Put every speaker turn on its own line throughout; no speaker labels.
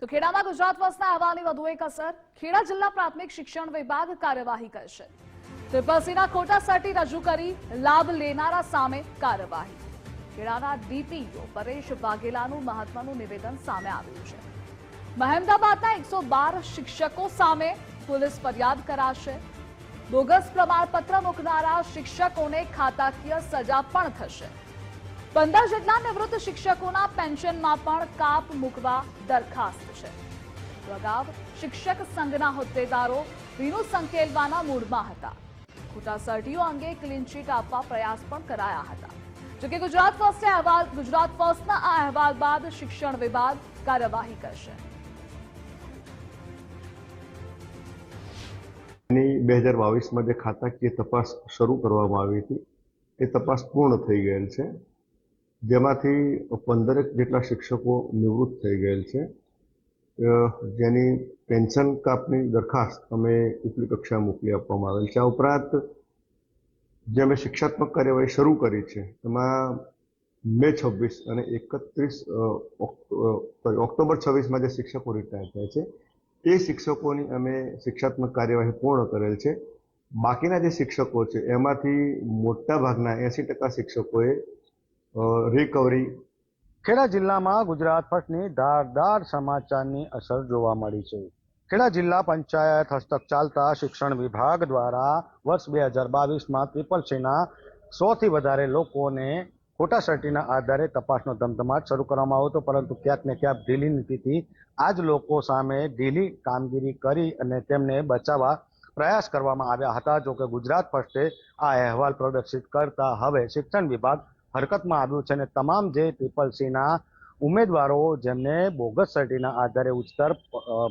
તો ખેડામાં ગુજરાત ફર્સ્ટના અહેવાલની વધુ એક અસર. ખેડા જિલ્લા પ્રાથમિક શિક્ષણ વિભાગ કાર્યવાહી કરશે. ત્રિપલસીના ખોટા સર્ટી રજૂ કરી લાભ લેનારા સામે કાર્યવાહી. ખેડાના ડીપીઓ પરેશ વાઘેલાનું મહત્વનું નિવેદન સામે આવ્યું છે. મહેમદાબાદના 112 શિક્ષકો સામે પોલીસ ફરિયાદ કરાશે. બોગસ પ્રમાણપત્ર મૂકનારા શિક્ષકોને ખાતાકીય સજા પણ થશે. 15 જેટલા નિવૃત્ત શિક્ષકોના પેન્શનમાં પણ કાપ મૂકવા દરખાસ્ત છે. અગાઉ શિક્ષક સંઘના હોદ્દેદારો ભીનું સંકેલવાના મૂડમાં હતા. ખોટા સર્ટીઓ અંગે ક્લીન ચીટ આપવા પ્રયાસ પણ કરાયા હતા. જોકે ગુજરાત ફર્સ્ટના આ અહેવાલ બાદ શિક્ષણ વિભાગ કાર્યવાહી કરશે.
2022માં જે ખાતાકીય તપાસ શરૂ કરવામાં આવી હતી એ તપાસ પૂર્ણ થઈ ગયેલ છે, જેમાંથી 15 જેટલા શિક્ષકો નિવૃત્ત થઈ ગયેલ છે, જેની પેન્શન કાપની દરખાસ્ત અમે ઉપલી કક્ષાએ મોકલી આપવામાં આવેલ છે. આ ઉપરાંત જે અમે શિક્ષાત્મક કાર્યવાહી શરૂ કરી છે એમાં મે 26 અને 31 ઓક્ટોબર 26માં જે શિક્ષકો રિટાયર થયા છે તે શિક્ષકોની અમે શિક્ષાત્મક કાર્યવાહી પૂર્ણ કરેલ છે. બાકીના જે શિક્ષકો છે એમાંથી મોટા ભાગના 80% શિક્ષકોએ રિકવરી.
ખેડા જિલ્લામાં ગુજરાત ફર્સ્ટની ધારદાર સમાચારની અસર જોવા મળી છે. ખેડા જિલ્લા પંચાયત હસ્તક ચાલતા શિક્ષણ વિભાગ દ્વારા વર્ષ 2022માં ત્રિપલસીના 100થી વધારે લોકોને ખોટા સર્ટીના આધારે તપાસનો ધમધમાટ શરૂ કરવામાં આવ્યો હતો, પરંતુ ક્યાંક ને ક્યાંક ઢીલી નીતિથી આ જ લોકો સામે ઢીલી કામગીરી કરી અને તેમને બચાવવા પ્રયાસ કરવામાં આવ્યા હતા. જોકે ગુજરાત ફર્સ્ટે આ અહેવાલ પ્રદર્શિત કરતા હવે શિક્ષણ વિભાગ હરકતમાં આવ્યું છે અને તમામ જે ત્રિપલસીના ઉમેદવારો જેમને બોગસ સર્ટીના આધારે ઉચ્ચતર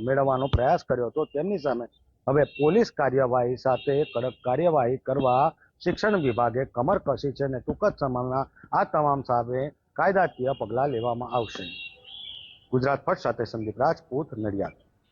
મેળવવાનો પ્રયાસ કર્યો હતો તેમની સામે હવે પોલીસ કાર્યવાહી સાથે કડક કાર્યવાહી કરવા શિક્ષણ વિભાગે કમર કસી છે અને ટૂંક જ સમયમાં આ તમામ સામે કાયદાકીય પગલાં લેવામાં આવશે. ગુજરાત ફર્સ્ટ સાથે સંદીપ રાજપૂત, નડિયાદ.